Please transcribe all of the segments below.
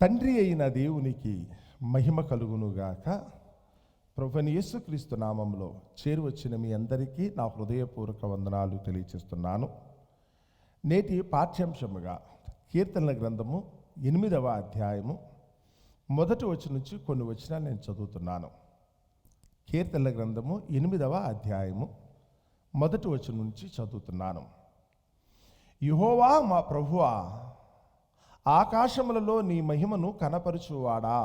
తండ్రి అయిన దేవునికి మహిమ కలుగునుగాక. ప్రభువైన యేసుక్రీస్తు నామంలో చేరువచ్చిన మీ అందరికీ నా హృదయపూర్వక వందనాలు తెలియచేస్తున్నాను. నేటి పాఠ్యాంశముగా కీర్తనల గ్రంథము 8వ అధ్యాయము మొదటి వచనం నుంచి కొన్ని వచనాలు నేను చదువుతున్నాను. కీర్తనల గ్రంథము 8వ అధ్యాయము మొదటి వచనం నుంచి చదువుతున్నాను. యెహోవా మా ప్రభువా, ఆకాశములలో నీ మహిమను కనపరుచువాడా,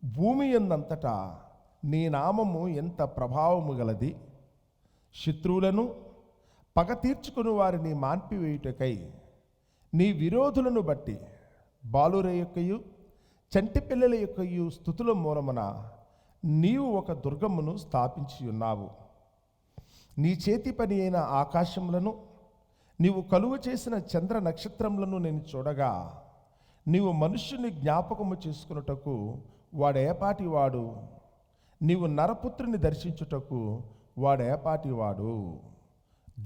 భూమి యందంతటా నీ నామము ఎంత ప్రభావము గలది. శత్రువులను పగ తీర్చుకుని వారిని మాన్పివేయుటకై నీ విరోధులను బట్టి బాలుర యొక్కయు చంటి పిల్లల యొక్కయు స్తుతుల మూలమున నీవు ఒక దుర్గమును స్థాపించి ఉన్నావు. నీ చేతి పని అయిన ఆకాశములను నీవు కలువ చేసిన చంద్ర నక్షత్రములను నేను చూడగా, నీవు మనుష్యుని జ్ఞాపకము చేసుకున్నటకు వాడేపాటి వాడు, నీవు నరపుత్రుని దర్శించుటకు వాడేపాటి వాడు.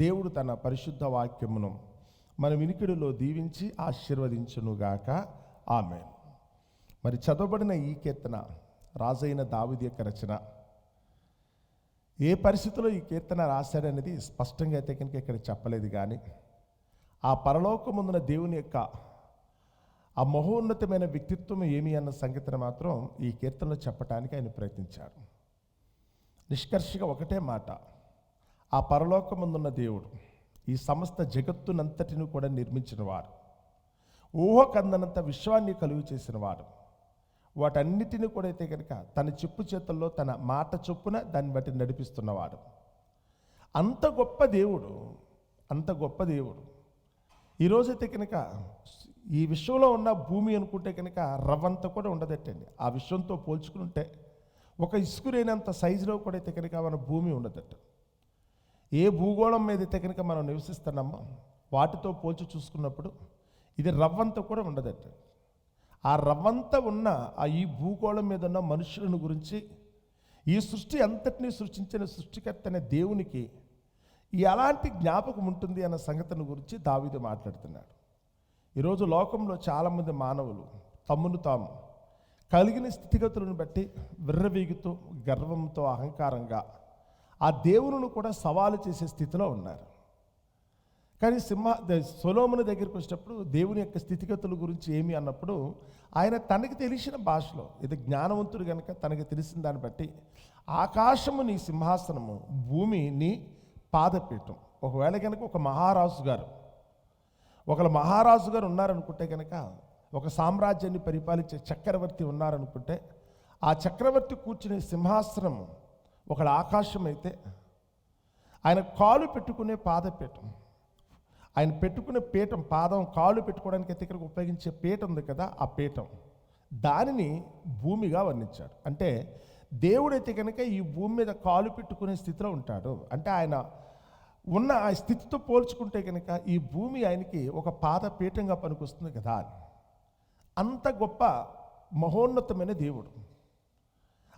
దేవుడు తన పరిశుద్ధ వాక్యమును మన వినికిడిలో దీవించి ఆశీర్వదించునుగాక. ఆమేన్. మరి చదవబడిన ఈ కీర్తన రాజైన దావీదు యొక్క రచన. ఏ పరిస్థితిలో ఈ కీర్తన రాశాడనేది స్పష్టంగా అయితే కనుక ఇక్కడ చెప్పలేదు, కానీ ఆ పరలోకముందున దేవుని యొక్క ఆ మహోన్నతమైన వ్యక్తిత్వం ఏమి అన్న సంగతిని మాత్రం ఈ కీర్తనలో చెప్పడానికి ఆయన ప్రయత్నించాడు. నిష్కర్షగా ఒకటే మాట, ఆ పరలోకముందున్న దేవుడు ఈ సమస్త జగత్తునంతటిని కూడా నిర్మించిన వాడు, ఊహకందనంత విశ్వాన్ని కలుగు చేసిన వాడు, వాటన్నిటిని కూడా అయితే కనుక తన చెప్పు చేతుల్లో తన మాట చొప్పున దాన్ని బట్టి నడిపిస్తున్నవాడు. అంత గొప్ప దేవుడు, అంత గొప్ప దేవుడు. ఈరోజైతే కనుక ఈ విశ్వంలో ఉన్న భూమి అనుకుంటే కనుక రవ్వంత కూడా ఉండదట్టండి. ఆ విశ్వంతో పోల్చుకుంటే ఒక ఇసుకురైనంత సైజులో కూడా అయితే కనుక మన భూమి ఉండదట. ఏ భూగోళం మీద అయితే కనుక మనం నివసిస్తున్నామో వాటితో పోల్చి చూసుకున్నప్పుడు ఇది రవ్వంత కూడా ఉండదట. ఆ రవ్వంత ఉన్న ఈ భూగోళం మీద ఉన్న మనుషులను గురించి, ఈ సృష్టి అంతటినీ సృష్టించిన సృష్టికర్త అనే దేవునికి ఎలాంటి జ్ఞాపకం ఉంటుంది అన్న సంగతిని గురించి దావీదు మాట్లాడుతున్నాడు. ఈరోజు లోకంలో చాలామంది మానవులు తమ్మును తాము కలిగిన స్థితిగతులను బట్టి విర్రవీగుతూ గర్వంతో అహంకారంగా ఆ దేవుని కూడా సవాలు చేసే స్థితిలో ఉన్నారు. కానీ సొలొమోను దగ్గరికి వచ్చినప్పుడు దేవుని యొక్క స్థితిగతుల గురించి ఏమి అన్నప్పుడు ఆయన తనకి తెలిసిన భాషలో, ఇది జ్ఞానవంతుడు కనుక తనకి తెలిసిన దాన్ని బట్టి, ఆకాశము నీ సింహాసనము, భూమి నీ పాదపీఠం. ఒకవేళ కనుక ఒక మహారాజు గారు ఉన్నారనుకుంటే కనుక, ఒక సామ్రాజ్యాన్ని పరిపాలించే చక్రవర్తి ఉన్నారనుకుంటే, ఆ చక్రవర్తి కూర్చునే సింహాసనం ఒకళ్ళ ఆకాశం అయితే, ఆయన కాలు పెట్టుకునే పాదపీఠం, ఆయన పెట్టుకునే పీఠం, పాదం కాలు పెట్టుకోవడానికి అయితే ఇక్కడికి ఉపయోగించే పీఠం ఉంది కదా, ఆ పీఠం, దానిని భూమిగా వర్ణించాడు. అంటే దేవుడైతే కనుక ఈ భూమి మీద కాలు పెట్టుకునే స్థితిలో ఉంటాడు. అంటే ఆయన ఉన్న ఆ స్థితితో పోల్చుకుంటే కనుక ఈ భూమి ఆయనకి ఒక పాదపీఠంగా పనికొస్తుంది కదా. అంత గొప్ప మహోన్నతమైన దేవుడు,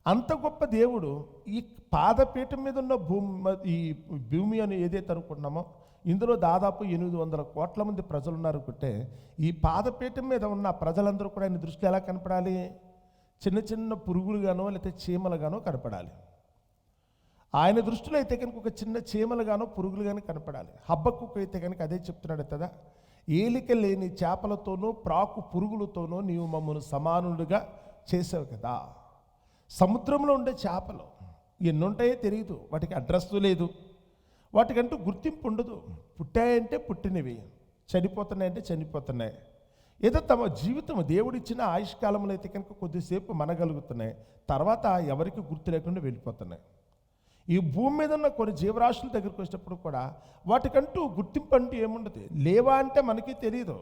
అంత గొప్ప దేవుడు ఈ పాదపీఠం మీద ఉన్న ఈ భూమి అని ఏదైతే అనుకుంటున్నామో, ఇందులో దాదాపు 800 కోట్ల మంది ప్రజలు ఉన్నారనుకుంటే, ఈ పాదపీఠం మీద ఉన్న ప్రజలందరూ కూడా ఆయన దృష్టిలో ఎలా కనపడాలి? చిన్న చిన్న పురుగులుగానో లేకపోతే చీమలుగానో కనపడాలి. ఆయన దృష్టిలో అయితే కనుక ఒక చిన్న చీమలుగానో పురుగులుగానో కనపడాలి. హబక్కూకు అయితే కనుక అదే చెప్తున్నాడు కదా, ఏలిక లేని చేపలతోనూ ప్రాకు పురుగులతోనూ నీవు మమ్మల్ని సమానులుగా చేసావు కదా. సముద్రంలో ఉండే చేపలు ఎన్నుంటాయో తెలియదు, వాటికి అడ్రస్ లేదు, వాటికంటూ గుర్తింపు ఉండదు. పుట్టాయంటే పుట్టినవి, చనిపోతున్నాయంటే చనిపోతున్నాయి. ఏదో తమ జీవితం దేవుడిచ్చిన ఆయుష్కాలంలో అయితే కనుక కొద్దిసేపు మనగలుగుతున్నాయి, తర్వాత ఎవరికి గుర్తు లేకుండా వెళ్ళిపోతున్నాయి. ఈ భూమి మీద ఉన్న కొన్ని జీవరాశుల దగ్గరికి వచ్చినప్పుడు కూడా వాటికంటూ గుర్తింపు అంటూ ఏముండదు. లేవా అంటే మనకి తెలియదు,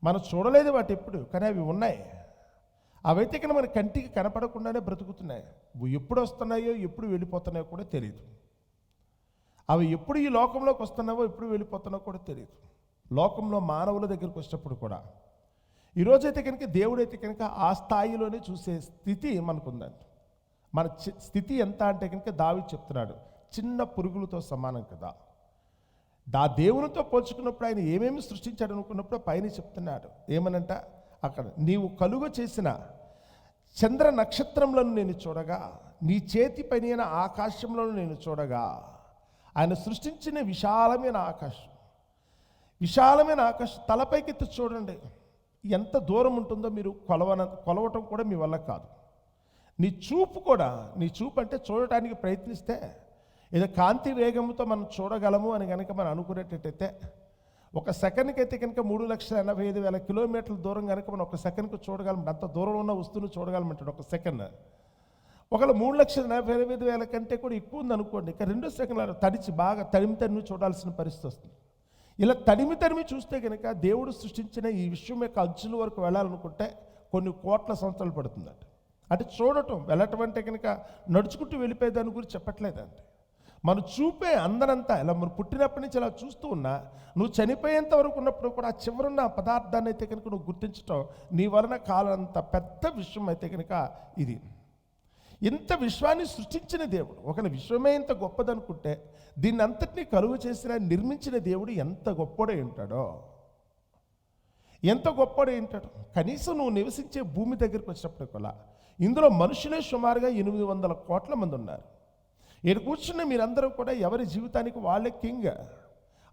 మనం చూడలేదు వాటి ఎప్పుడు, కానీ అవి ఉన్నాయి. అవైతే కనుక మన కంటికి కనపడకుండానే బ్రతుకుతున్నాయి. ఎప్పుడు వస్తున్నాయో ఎప్పుడు వెళ్ళిపోతున్నాయో కూడా తెలియదు. అవి ఎప్పుడు ఈ లోకంలోకి వస్తున్నావో ఎప్పుడు వెళ్ళిపోతున్నావో కూడా తెలియదు. లోకంలో మానవుల దగ్గరికి వచ్చినప్పుడు కూడా ఈరోజైతే కనుక దేవుడైతే కనుక ఆ స్థాయిలోనే చూసే స్థితి మనకుందండి. మన స్థితి ఎంత అంటే కనుక దావీదు చెప్తున్నాడు, చిన్న పురుగులతో సమానం కదా. దేవునితో పోల్చుకున్నప్పుడు ఆయన ఏమేమి సృష్టించాడు అనుకున్నప్పుడు పైన చెప్తున్నాడు ఏమనంట, అక్కడ నీవు కలుగ చేసిన చంద్ర నక్షత్రములను నేను చూడగా, నీ చేతి పని అయిన ఆకాశంలో నేను చూడగా, ఆయన సృష్టించిన విశాలమైన ఆకాశం తలపైకెత్తి చూడండి. ఎంత దూరం ఉంటుందో మీరు కొలవటం కూడా మీ వల్ల కాదు. నీ చూపు అంటే చూడటానికి ప్రయత్నిస్తే ఏదో కాంతి వేగంతో మనం చూడగలము అని కనుక మనం అనుకునేటట్టయితే, ఒక సెకండ్కి అయితే కనుక 3,85,000 కిలోమీటర్ల దూరం కనుక మనం ఒక సెకండ్కి చూడగలం. అంత దూరంలో ఉన్న వస్తువును చూడగలమంటాడు ఒక సెకండ్. ఒకవేళ 3,85,000 కంటే కూడా ఎక్కువ ఉంది అనుకోండి, ఇక 2 సెకండ్లు బాగా తడిమి చూడాల్సిన పరిస్థితి వస్తుంది. ఇలా తడిమి చూస్తే కనుక దేవుడు సృష్టించిన ఈ విశ్వం యొక్క అంచుల వరకు వెళ్ళాలనుకుంటే కొన్ని కోట్ల సంవత్సరాలు పడుతుందంట. అంటే వెళ్ళటం అంటే కనుక నడుచుకుంటూ వెళ్ళిపోయే దాని గురించి చెప్పట్లేదండి. మన చూపే అందరంతా ఇలా మనం పుట్టినప్పటి నుంచి ఇలా చూస్తూ ఉన్నా, నువ్వు చనిపోయేంత వరకు ఉన్నప్పుడు కూడా ఆ చివరున్న పదార్థాన్ని అయితే కనుక నువ్వు గుర్తించటం నీ వలన కాలంత పెద్ద విషయం అయితే కనుక ఇది. ఇంత విశ్వాన్ని సృష్టించిన దేవుడు, ఒకవేళ విశ్వమే ఇంత గొప్పదనుకుంటే దీన్ని అంతటినీ కలుగు చేసిన నిర్మించిన దేవుడు ఎంత గొప్పడై ఉంటాడో. కనీసం నువ్వు నివసించే భూమి దగ్గరికి వచ్చినప్పుడు కూడా ఇందులో మనుషులే సుమారుగా 800 కోట్ల మంది ఉన్నారు. ఇక్కడ కూర్చున్న మీరందరూ కూడా ఎవరి జీవితానికి వాళ్ళే కింగ్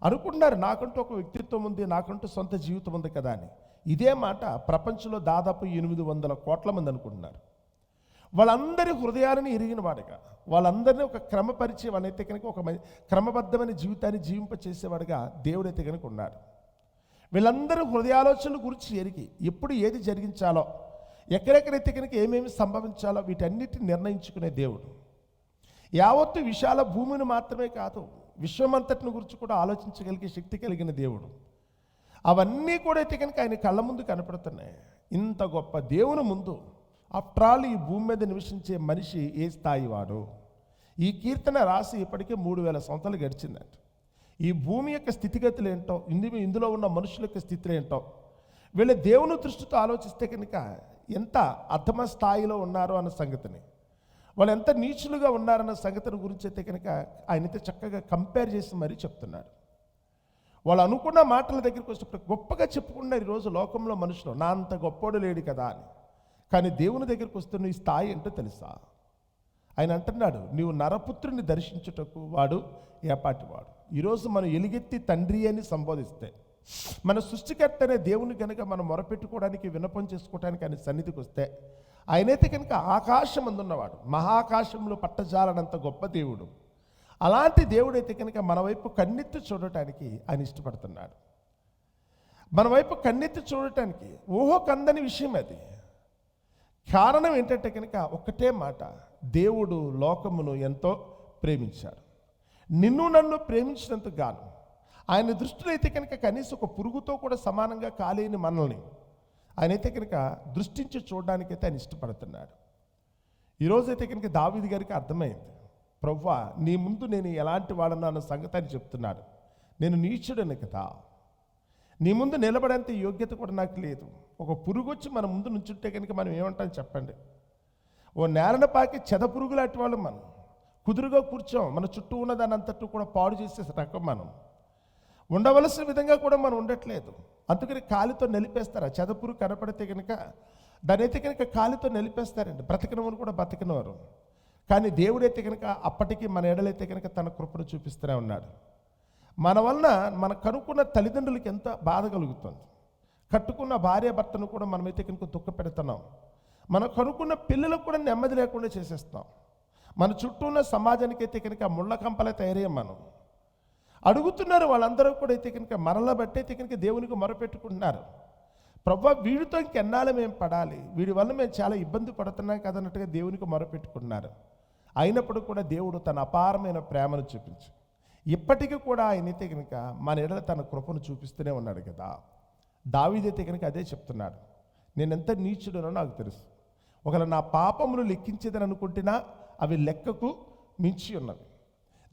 అనుకుంటున్నారు. నాకంటూ ఒక వ్యక్తిత్వం ఉంది, నాకంటూ సొంత జీవితం ఉంది కదా అని. ఇదే మాట ప్రపంచంలో దాదాపు 800 కోట్ల మంది అనుకుంటున్నారు. వాళ్ళందరి హృదయాలను ఎరిగిన వాడుగా, వాళ్ళందరినీ ఒక క్రమపరిచే వాళ్ళైతే కనుక ఒక క్రమబద్ధమైన జీవితాన్ని జీవింపచేసేవాడుగా దేవుడైతే కనుక ఉన్నాడు. వీళ్ళందరూ హృదయాలోచనల గురించి ఎరిగి ఎప్పుడు ఏది జరిగించాలో, ఎక్కడెక్కడైతే కనుక ఏమేమి సంభవించాలో వీటన్నిటిని నిర్ణయించుకునే దేవుడు. యావత్తు విశాల భూమిని మాత్రమే కాదు, విశ్వమంతటిని గురించి కూడా ఆలోచించగలిగే శక్తి కలిగిన దేవుడు. అవన్నీ కూడా అయితే కనుక ఆయన కళ్ళ ముందు కనపడుతున్నాయి. ఇంత గొప్ప దేవుని ముందు ఆఫ్టర్ ఆల్ ఈ భూమి మీద నివసించే మనిషి ఏ స్థాయి వాడు? ఈ కీర్తన రాసి ఇప్పటికే 3,000 సంవత్సరాలు గడిచిందంట. ఈ భూమి యొక్క స్థితిగతులు ఏంటో, ఇందులో ఉన్న మనుషుల యొక్క స్థితులు ఏంటో వీళ్ళ దేవుని దృష్టితో ఆలోచిస్తే కనుక ఎంత అధమ స్థాయిలో ఉన్నారో అన్న సంగతిని, వాళ్ళు ఎంత నీచులుగా ఉన్నారన్న సంగతిని గురించి అయితే కనుక ఆయనైతే చక్కగా కంపేర్ చేసి మరీ చెప్తున్నాడు. వాళ్ళు అనుకున్న మాటల దగ్గరికి వచ్చినప్పుడు గొప్పగా చెప్పుకున్నారు ఈరోజు లోకంలో మనుషులు, నా అంత గొప్పోడు లేడు కదా అని. కానీ దేవుని దగ్గరికి వస్తున్న ఈ స్థాయి ఏంటో తెలుసా? ఆయన అంటున్నాడు, నీవు నరపుత్రుని దర్శించుటకు వాడు ఏపాటివాడు. ఈరోజు మనం ఎలుగెత్తి తండ్రి అని సంబోధిస్తే, మన సృష్టికర్త అనే దేవుని కనుక మనం మొరపెట్టుకోవడానికి విన్నపం చేసుకోవడానికి ఆయన సన్నిధికి వస్తే, ఆయనైతే కనుక ఆకాశం అందున్నవాడు, మహాకాశంలో పట్టజాలనంత గొప్ప దేవుడు. అలాంటి దేవుడైతే కనుక మన వైపు కన్నెత్తి చూడటానికి ఆయన ఇష్టపడుతున్నాడు. మన వైపు కన్నెత్తి చూడటానికి ఊహో కందని విషయం అది. కారణం ఏంటంటే కనుక ఒక్కటే మాట, దేవుడు లోకమును ఎంతో ప్రేమించాడు. నిన్ను నన్ను ప్రేమించినందుకు గాను ఆయన దృష్టిలో అయితే కనుక కనీసం ఒక పురుగుతో కూడా సమానంగా కాలేని మనల్ని ఆయనైతే కనుక దృష్టించి చూడడానికైతే ఆయన ఇష్టపడుతున్నాడు. ఈరోజైతే కనుక దావీదు గారికి అర్థమైంది, ప్రభువా నీ ముందు నేను ఎలాంటి వాడన్నా అన్న సంగతాన్ని చెప్తున్నాడు. నేను నీచుడను కదా, నీ ముందు నిలబడేంత యోగ్యత కూడా నాకు లేదు. ఒక పురుగు వచ్చి మన ముందు నుంచుంటే కనుక మనం ఏమంటాం చెప్పండి? ఓ నేలన పాకి చెద పురుగు లాంటి వాళ్ళు మనం. కుదురుగా కూర్చోం, మన చుట్టూ ఉన్న దాని అంతట్టు కూడా పాడు చేసే రకం మనం. ఉండవలసిన విధంగా కూడా మనం ఉండట్లేదు. అందుకని కాలితో నలిపేస్తారు. ఆ చెదపురు కనపడితే కనుక దాని అయితే కనుక కాలితో నలిపేస్తారండి. బ్రతకనవారు కూడా బ్రతకనవారు. కానీ దేవుడైతే కనుక అప్పటికి మన ఎడలైతే కనుక తన కృపను చూపిస్తూనే ఉన్నాడు. మన వలన మన కనుక్కున్న తల్లిదండ్రులకి ఎంత బాధ కలుగుతుంది. కట్టుకున్న భార్య భర్తను కూడా మనమైతే కనుక దుఃఖ పెడుతున్నాం. మనం కనుక్కున్న పిల్లలకు కూడా నెమ్మది లేకుండా చేసేస్తాం. మన చుట్టూ ఉన్న సమాజానికి అయితే కనుక ముళ్ళ కంపలే తయారయ్యాం మనం. అడుగుతున్నారు వాళ్ళందరూ కూడా అయితే కనుక మరల బట్టి అయితే కనుక దేవునికి మొరపెట్టుకుంటున్నారు, ప్రభువా వీడితో ఇంకెన్నాళ్ళు మేము పడాలి, వీడి వల్ల మేము చాలా ఇబ్బంది పడుతున్నాం కదన్నట్టుగా దేవునికి మొరపెట్టుకుంటున్నారు. అయినప్పుడు కూడా దేవుడు తన అపారమైన ప్రేమను చూపించి ఇప్పటికీ కూడా ఆయనైతే కనుక మన ఎడల తన కృపను చూపిస్తూనే ఉన్నాడు కదా. దావీదైతే కనుక అదే చెప్తున్నాడు, నేను ఎంత నీచుడనో నాకు తెలుసు. ఒకవేళ నా పాపములు లెక్కించేదని అనుకుంటున్నా అవి లెక్కకు మించి ఉన్నవి.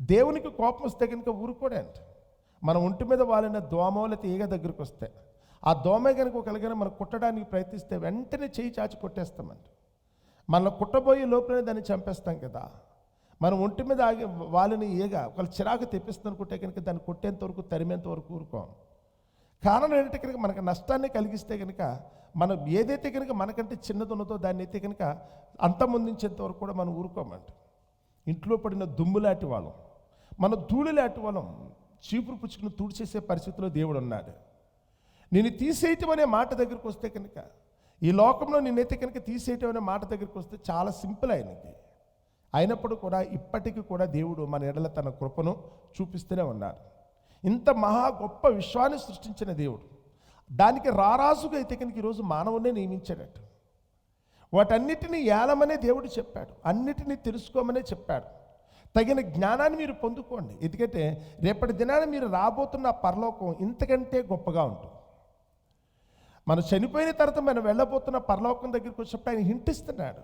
దేవునికి కోపం వస్తే కనుక ఊరుకోడండి. మన ఒంటి మీద వాలిన దోమలతో ఈగ దగ్గరికి వస్తే ఆ దోమ కనుక ఒకరికైనా మనం కుట్టడానికి ప్రయత్నిస్తే వెంటనే చేయి చాచి కొట్టేస్తామండి. మనల్ని కుట్టబోయే లోపలనే దాన్ని చంపేస్తాం కదా. మనం ఒంటి మీద వాలిన ఈగ ఒకళ్ళు చిరాకు తెప్పిస్తుంది అనుకుంటే కనుక దాన్ని కొట్టేంత వరకు తరిమేంత వరకు ఊరుకోం. కారణం ఏంటంటే కనుక మనకు నష్టాన్ని కలిగిస్తే కనుక మనం ఏదైతే కనుక మనకంటే చిన్నది ఉన్నదో దాన్ని అయితే కనుక అంతమొందించేంత వరకు కూడా మనం ఊరుకోమంట. ఇంట్లో పడిన దుమ్ములాంటి వాళ్ళం, మన ధూళిలాంటి వాళ్ళం, చీపురు పుచ్చుకుని తుడిచేసే పరిస్థితిలో దేవుడు ఉన్నాడు. నేను తీసేయటం అనే మాట దగ్గరికి వస్తే కనుక, ఈ లోకంలో నేనైతే కనుక తీసేయటం అనే మాట దగ్గరికి వస్తే చాలా సింపుల్ ఆయనకి. అయినప్పుడు కూడా ఇప్పటికీ కూడా దేవుడు మన ఎడల తన కృపను చూపిస్తూనే ఉన్నాడు. ఇంత మహా గొప్ప విశ్వాన్ని సృష్టించిన దేవుడు దానికి రారాజుగా అయితే కనుక ఈరోజు మానవునే నియమించాడట. వాటన్నిటినీ ఏలమనే దేవుడు చెప్పాడు, అన్నిటినీ తెలుసుకోమనే చెప్పాడు. తగిన జ్ఞానాన్ని మీరు పొందుకోండి, ఎందుకంటే రేపటి దినాన్ని మీరు రాబోతున్న పరలోకం ఇంతకంటే గొప్పగా ఉంటుంది. మనం చనిపోయిన తర్వాత మనం వెళ్ళబోతున్న పరలోకం దగ్గరికి వచ్చినప్పుడు ఆయన హింటిస్తున్నాడు.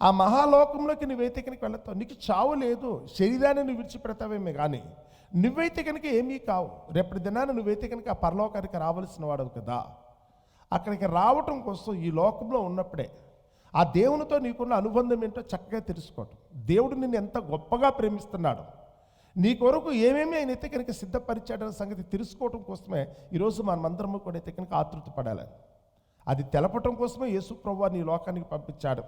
ఆ మహాలోకంలోకి నువ్వైతే కనుక వెళతావు, నీకు చావు లేదు, శరీరాన్ని నువ్వు విడిచిపెడతావేమే కానీ నువ్వైతే కనుక ఏమీ కావు. రేపటి దినాన్ని నువ్వైతే కనుక ఆ పరలోకానికి రావాల్సిన వాడవు కదా. అక్కడికి రావటం కోసం ఈ లోకంలో ఉన్నప్పుడే ఆ దేవునితో నీకున్న అనుబంధం ఏంటో చక్కగా తెలుసుకోవటం, దేవుడు నిన్ను ఎంత గొప్పగా ప్రేమిస్తున్నాడు, నీ కొరకు ఏమేమి ఆయన అయితే కనుక సిద్ధపరిచాడన్న సంగతి తెలుసుకోవటం కోసమే ఈరోజు మనమందరము కూడా అయితే కనుక ఆతృత పడాలి. అది తెలపటం కోసమే యేసు ప్రభువుని ఈ లోకానికి పంపించాడు.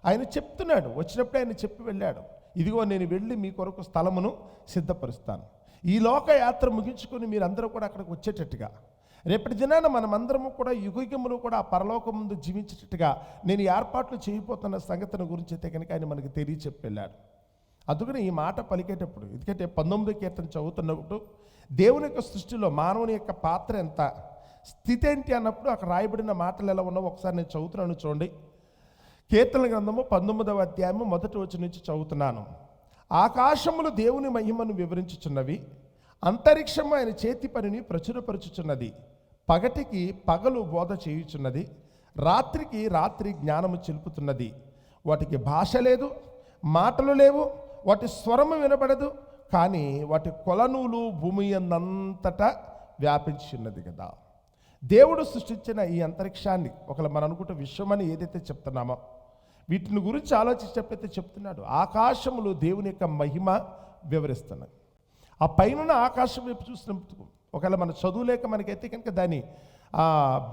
ఆయన చెప్తున్నాడు, వచ్చినప్పుడే ఆయన చెప్పి వెళ్ళాడు, ఇదిగో నేను వెళ్ళి మీ కొరకు స్థలమును సిద్ధపరుస్తాను. ఈ లోక యాత్ర ముగించుకొని మీరందరూ కూడా అక్కడికి వచ్చేటట్టుగా, రేపటి దినాన మనమందరము కూడా యుగయుగములు కూడా ఆ పరలోకం ముందు జీవించేటట్టుగా నేను ఏర్పాట్లు చేయబోతున్న సంగతిని గురించి అయితే కనుక ఆయన మనకి తెలియచెప్పి వెళ్ళాడు. అందుకని ఈ మాట పలికేటప్పుడు, ఎందుకంటే 19వ కీర్తన చదువుతున్నప్పుడు దేవుని యొక్క సృష్టిలో మానవుని యొక్క పాత్ర ఎంత, స్థితి ఏంటి అన్నప్పుడు అక్కడ రాయబడిన మాటలు ఎలా ఉన్నావో ఒకసారి నేను చదువుతున్నాను చూడండి. కీర్తన గ్రంథము 19వ అధ్యాయము 1వ వచనం నుంచి చదువుతున్నాను. ఆకాశములు దేవుని మహిమను వివరించుచున్నవి, అంతరిక్షము ఆయన చేతి పనిని ప్రచురపరచుచున్నది. పగటికి పగలు బోధ చేయుచున్నది, రాత్రికి రాత్రి జ్ఞానము చెలుపుతున్నది. వాటికి భాష లేదు, మాటలు లేవు, వాటి స్వరము వినబడదు, కానీ వాటి కొలనూలు భూమి అంతటా వ్యాపించి ఉన్నది కదా. దేవుడు సృష్టించిన ఈ అంతరిక్షాన్ని ఒకవేళ మనం అనుకుంటే విశ్వమని ఏదైతే చెప్తున్నామో వీటిని గురించి ఆలోచించేటప్పుడైతే చెప్తున్నాడు, ఆకాశములు దేవుని యొక్క మహిమ వివరిస్తున్నాయి. ఆ పైన ఆకాశం వైపు చూసినప్పుడు ఒకవేళ మన చదువు లేక మనకైతే కనుక దాని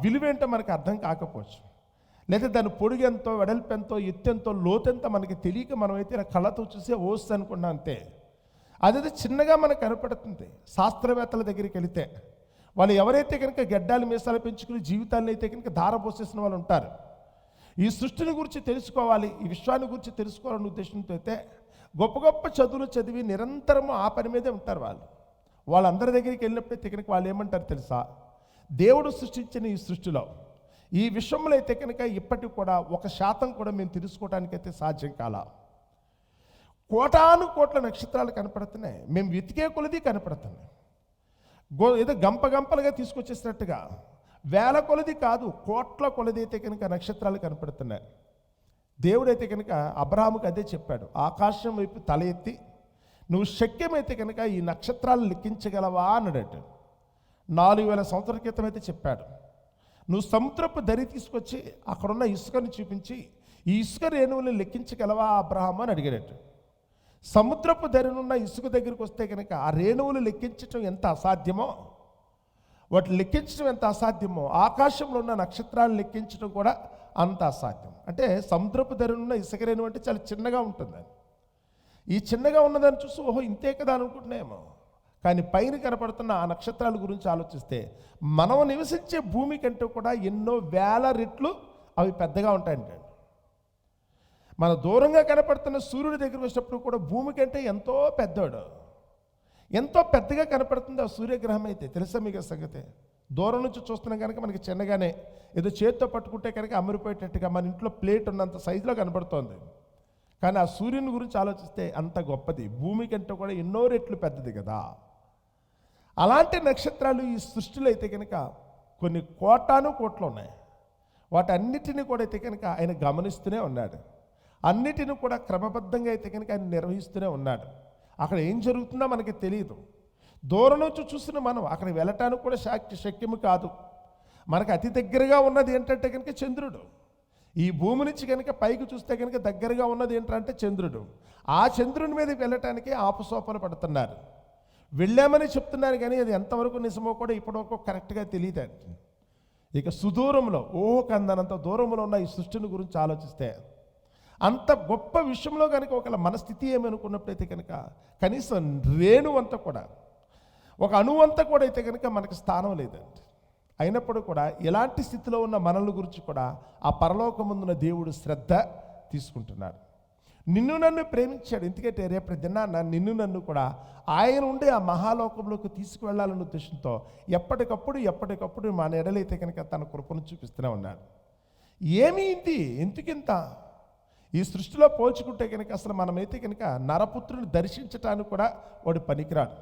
విలువేంటో మనకు అర్థం కాకపోవచ్చు, లేదా దాని పొడుగు ఎంతో, వెడల్పు ఎంతో, ఎత్తెంతో, లోతెంతో మనకి తెలియక మనమైతే కళ్ళతో చూసే ఓస్తుంది అనుకున్నాం అంతే. అదైతే చిన్నగా మనకు కనపడుతుంది. శాస్త్రవేత్తల దగ్గరికి వెళితే వాళ్ళు ఎవరైతే కనుక గెడ్డాలు మీసాలు పెంచుకుని జీవితాన్ని అయితే కనుక ధారపోసేసిన వాళ్ళు ఉంటారు, ఈ సృష్టిని గురించి తెలుసుకోవాలి, ఈ విశ్వాన్ని గురించి తెలుసుకోవాలనే ఉద్దేశంతో అయితే గొప్ప గొప్ప చదువులు చదివి నిరంతరము ఆ పని మీదే ఉంటారు. వాళ్ళందరి దగ్గరికి వెళ్ళినప్పుడైతే కనుక వాళ్ళు ఏమంటారు తెలుసా, దేవుడు సృష్టించిన ఈ సృష్టిలో ఈ విశ్వంలో అయితే కనుక ఇప్పటికి కూడా 1% కూడా మేము తెలుసుకోవడానికైతే సాధ్యం కాల. కోటాను కోట్ల నక్షత్రాలు కనపడుతున్నాయి, మేము వెతికే కొలది కనపడుతున్నాయి. ఏదో గంపలుగా తీసుకొచ్చేసినట్టుగా వేల కొలది కాదు, కోట్ల కొలది అయితే కనుక నక్షత్రాలు కనపడుతున్నాయి. దేవుడైతే కనుక అబ్రహాముకి అదే చెప్పాడు, ఆకాశం వైపు తల ఎత్తి నువ్వు శక్యమైతే కనుక ఈ నక్షత్రాలు లెక్కించగలవా అన్నాడట. 4000 సంవత్సరాల క్రితం అయితే చెప్పాడు, నువ్వు సముద్రపు దరి తీసుకొచ్చి అక్కడున్న ఇసుకను చూపించి ఈ ఇసుక రేణువులను లెక్కించగలవా అబ్రహాము అని అడిగాడట. సముద్రపు దరినున్న ఇసుక దగ్గరికి వస్తే కనుక ఆ రేణువులు లెక్కించడం ఎంత అసాధ్యమో, వాటిని లెక్కించడం ఎంత అసాధ్యమో ఆకాశంలో ఉన్న నక్షత్రాలను లెక్కించడం కూడా అంత అసాధ్యం. అంటే సముద్రపు దరినున్న ఇసుక రేణువు అంటే చాలా చిన్నగా ఉంటుంది. ఈ చిన్నగా ఉన్నదాన్ని చూసి ఓహో ఇంతే కదా అనుకుంటున్నాయేమో, కానీ పైన కనపడుతున్న ఆ నక్షత్రాల గురించి ఆలోచిస్తే మనం నివసించే భూమి కంటే కూడా ఎన్నో వేల రెట్లు అవి పెద్దగా ఉంటాయంటే. మన దూరంగా కనపడుతున్న సూర్యుడి దగ్గర వచ్చినప్పుడు కూడా భూమి కంటే ఎంతో పెద్దవాడు, ఎంతో పెద్దగా కనపడుతుంది ఆ సూర్యగ్రహం అయితే. తెలుసా మీకు సంగతే? దూరం నుంచి చూస్తున్నాం కనుక మనకి చిన్నగానే ఏదో చేతితో పట్టుకుంటే కనుక అమరిపోయేటట్టుగా మన ఇంట్లో ప్లేట్ ఉన్నంత సైజులో కనపడుతోంది, కానీ ఆ సూర్యుని గురించి ఆలోచిస్తే అంత గొప్పది, భూమి కంటే కూడా ఎన్నో రెట్లు పెద్దది కదా. అలాంటి నక్షత్రాలు ఈ సృష్టిలో అయితే కనుక కొన్ని కోట్లు ఉన్నాయి. వాటన్నిటిని కూడా అయితే కనుక ఆయన గమనిస్తూనే ఉన్నాడు, అన్నిటిని కూడా క్రమబద్ధంగా అయితే కనుక ఆయన నిర్వహిస్తూనే ఉన్నాడు. అక్కడ ఏం జరుగుతుందో మనకి తెలియదు, దూరం నుంచి చూసిన మనం అక్కడికి వెళ్ళటానికి కూడా శక్యము కాదు. మనకు అతి దగ్గరగా ఉన్నది ఏంటంటే కనుక చంద్రుడు. ఈ భూమి నుంచి కనుక పైకి చూస్తే కనుక దగ్గరగా ఉన్నది ఏంటంటే చంద్రుడు. ఆ చంద్రుని మీదకి వెళ్ళటానికి ఆపుసోపలు పడుతున్నారు. వెళ్ళామని చెప్తున్నారు కానీ అది ఎంతవరకు నిజమో కూడా ఇప్పటివరకు కరెక్ట్గా తెలియదండి. ఇక సుదూరంలో కందనంత దూరంలో ఉన్న ఈ సృష్టిని గురించి ఆలోచిస్తే అంత గొప్ప విషయంలో కనుక ఒకవేళ మన స్థితి ఏమనుకున్నప్పుడైతే కనుక కనీసం రేణు అంతా కూడా, ఒక అణువు అంతా కూడా అయితే కనుక మనకు స్థానం లేదండి. అయినప్పుడు కూడా ఎలాంటి స్థితిలో ఉన్న మనల గురించి కూడా ఆ పరలోకముందున్న దేవుడు శ్రద్ధ తీసుకుంటున్నాడు. నిన్ను నన్ను ప్రేమించాడు, ఎందుకంటే రేపటి దినాన్న నిన్ను నన్ను కూడా ఆయన ఉండి ఆ మహాలోకంలోకి తీసుకువెళ్ళాలన్న ఉద్దేశంతో ఎప్పటికప్పుడు మన ఎడలైతే కనుక తన కృపను చూపిస్తూనే ఉన్నాడు. ఏమి ఇది, ఎందుకింత ఈ సృష్టిలో పోల్చుకుంటే కనుక అసలు మనమైతే కనుక నరపుత్రుని దర్శించటానికి కూడా వాడు పనికిరాడు.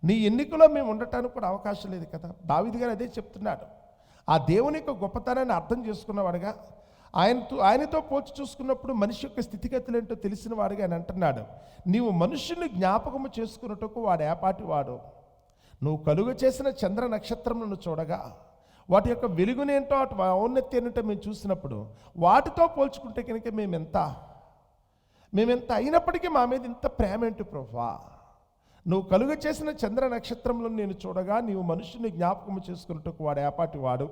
నీ ఎన్నికలో మేము ఉండటానికి కూడా అవకాశం లేదు కదా. దావీదు గారు అదే చెప్తున్నాడు. ఆ దేవుని యొక్క గొప్పతనాన్ని అర్థం చేసుకున్నవాడుగా, ఆయనతో పోల్చి చూసుకున్నప్పుడు మనిషి యొక్క స్థితిగతులు ఏంటో తెలిసిన వాడుగా ఆయన అంటున్నాడు, నీవు మనుషుని జ్ఞాపకము చేసుకున్నట్టుకు వాడు ఏపాటి వాడు. నువ్వు కలుగ చేసిన చంద్ర నక్షత్రములను చూడగా వాటి యొక్క వెలుగునేంటో అటు ఔన్నత్యం ఏంటో మేము చూసినప్పుడు వాటితో పోల్చుకుంటే కనుక మేమెంత అయినప్పటికీ మా మీద ఇంత ప్రేమ ఏంటి ప్రభువా. నువ్వు కలుగ చేసిన చంద్ర నక్షత్రములను నేను చూడగా నీవు మనుషుని జ్ఞాపకము చేసుకున్నట్టుకు వాడు ఏపాటి వాడు,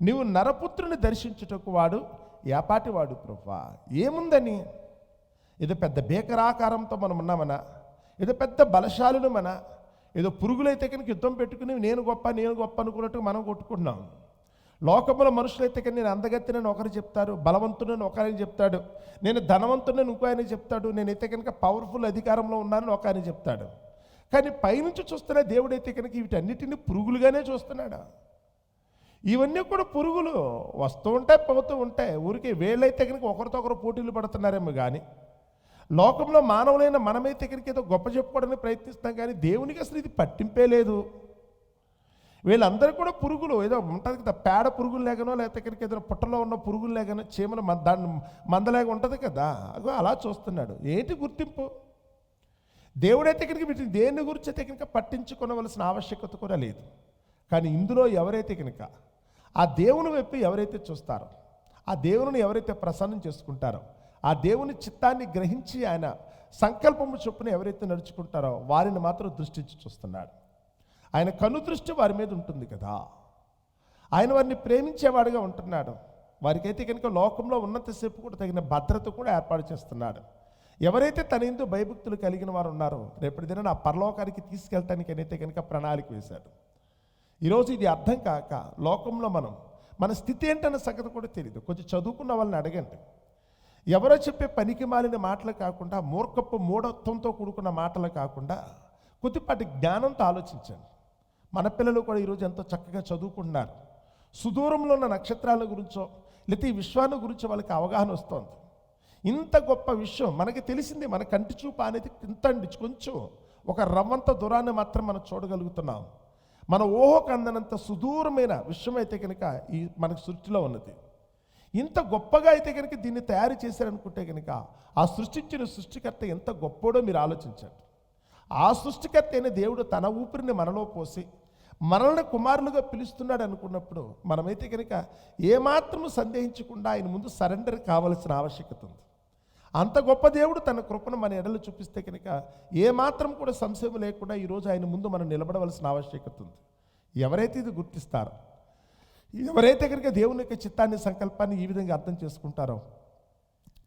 నీవు నరపుత్రుని దర్శించుటకు వాడు ఏపాటి వాడు ప్రభువా. ఏముందని, ఏదో పెద్ద బేకరాకారంతో మనం ఉన్నామనా, ఏదో పెద్ద బలశాలును మన, ఏదో పురుగులైతే కనుక యుద్ధం పెట్టుకుని నేను గొప్ప అనుకున్నట్టు మనం కొట్టుకుంటున్నాం. లోకంలో మనుషులైతే కానీ నేను అందగత్తినని ఒకరు చెప్తారు, బలవంతుడని ఒక ఆయన చెప్తాడు, నేను ధనవంతుడని ఇంకో ఆయన చెప్తాడు, నేనైతే కనుక పవర్ఫుల్ అధికారంలో ఉన్నానని ఒక ఆయన చెప్తాడు. కానీ పైనుంచి చూస్తున్న దేవుడైతే కనుక వీటన్నిటిని పురుగులుగానే చూస్తున్నాడు. ఇవన్నీ కూడా పురుగులు వస్తూ ఉంటాయి, పోతూ ఉంటాయి. ఊరికి వేళ్ళైతే కనుక ఒకరితో ఒకరు పోటీలు పడుతున్నారేమో కానీ లోకంలో మానవులైన మనమైతే కనుక ఏదో గొప్ప చెప్పుకోవడానికి ప్రయత్నిస్తాం, కానీ దేవునికి అసలు ఇది పట్టింపే లేదు. వీళ్ళందరూ కూడా పురుగులు, ఏదో ఉంటుంది కదా పేడ పురుగులు లేకనో, లేకపోతే కనుక ఏదైనా పుట్టలో ఉన్న పురుగులు లేకనో, చీమలు దాన్ని మందలేక ఉంటుంది కదా, అగో అలా చూస్తున్నాడు. ఏంటి గుర్తింపు? దేవుడైతే కనుక వీటిని దేని గురించి అయితే కనుక పట్టించుకోవలసిన ఆవశ్యకత కూడా లేదు. కానీ ఇందులో ఎవరైతే కనుక ఆ దేవుని వైపు ఎవరైతే చూస్తారో, ఆ దేవుని ఎవరైతే ప్రసన్నం చేసుకుంటారో, ఆ దేవుని చిత్తాన్ని గ్రహించి ఆయన సంకల్పము చొప్పున ఎవరైతే నడుచుకుంటారో వారిని మాత్రం దృష్టించి చూస్తున్నాడు. ఆయన కను దృష్టి వారి మీద ఉంటుంది కదా. ఆయన వారిని ప్రేమించేవాడుగా ఉంటున్నాడు. వారికైతే కనుక లోకంలో ఉన్నంతసేపు కూడా తగిన భద్రత కూడా ఏర్పాటు చేస్తున్నాడు. ఎవరైతే తన యందు భయభక్తులు కలిగిన వారు ఉన్నారో రేపటి దినాన ఆ పరలోకానికి తీసుకెళ్ళటానికి అయితే కనుక ప్రణాళిక వేశాడు. ఈరోజు ఇది అర్థం కాక లోకంలో మన స్థితి ఏంటన్న సంగతి కూడా తెలియదు. కొంచెం చదువుకున్న వాళ్ళని అడగండి. ఎవరో చెప్పే పనికి మాలిన మాటలు కాకుండా, మూఢత్వంతో కూడుకున్న మాటలు కాకుండా కొద్దిపాటి జ్ఞానంతో ఆలోచించండి. మన పిల్లలు కూడా ఈరోజు ఎంతో చక్కగా చదువుకుంటున్నారు. సుదూరంలో ఉన్న నక్షత్రాల గురించో లేకపోతే ఈ విశ్వాన్ని గురించి వాళ్ళకి అవగాహన వస్తుంది. ఇంత గొప్ప విషయం మనకి తెలిసింది, మన కంటి చూపు అనేది ఇంత కొంచెం ఒక రవ్వంత దూరాన్ని మాత్రం మనం చూడగలుగుతున్నాం. మన ఊహకు అందనంత సుదూరమైన విషయం అయితే కనుక ఈ మనకు సృష్టిలో ఉన్నది. ఇంత గొప్పగా అయితే కనుక దీన్ని తయారు చేశారనుకుంటే కనుక ఆ సృష్టించిన సృష్టికర్త ఎంత గొప్పోడో మీరు ఆలోచించండి. ఆ సృష్టికర్త అయిన దేవుడు తన ఊపిరిని మనలో పోసి మనల్ని కుమారులుగా పిలుస్తున్నాడు అనుకున్నప్పుడు మనమైతే కనుక ఏమాత్రము సందేహించకుండా ఆయన ముందు సరెండర్ కావాల్సిన ఆవశ్యకత ఉంది. అంత గొప్ప దేవుడు తన కృపను మన ఎడలు చూపిస్తే కనుక ఏమాత్రం కూడా సంశయం లేకుండా ఈరోజు ఆయన ముందు మనం నిలబడవలసిన ఆవశ్యకత ఉంది. ఎవరైతే ఇది గుర్తిస్తారో, ఎవరైతే కనుక దేవుని యొక్క చిత్తాన్ని సంకల్పాన్ని ఈ విధంగా అర్థం చేసుకుంటారో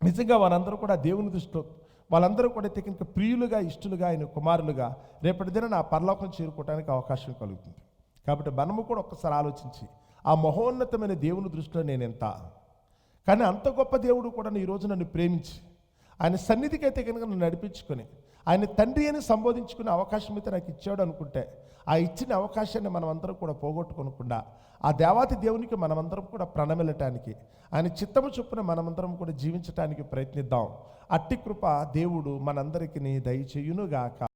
నిజంగా వాళ్ళందరూ కూడా దేవుని దృష్టిలో వాళ్ళందరూ కూడా అయితే కనుక ప్రియులుగా, ఇష్టలుగా, ఆయన కుమారులుగా రేపటి దిన నా పరలోకం చేరుకోవడానికి అవకాశం కలుగుతుంది. కాబట్టి మనము కూడా ఒక్కసారి ఆలోచించి ఆ మహోన్నతమైన దేవుని దృష్టిలో నేను ఎంత, కానీ అంత గొప్ప దేవుడు కూడా ఈరోజు నన్ను ప్రేమించి ఆయన సన్నిధికి అయితే కనుక నన్ను నడిపించుకొని ఆయన తండ్రి అని సంబోధించుకునే అవకాశం అయితే నాకు ఇచ్చాడు అనుకుంటే ఆ ఇచ్చిన అవకాశాన్ని మనమందరం కూడా పోగొట్టుకోకుండా ఆ దేవాతి దేవునికి మనమందరం కూడా ప్రణమిల్లటానికి ఆయన చిత్తము చొప్పున మనమందరం కూడా జీవించటానికి ప్రయత్నిద్దాం. అట్టి కృప దేవుడు మనందరికీ దయచేయునుగాక.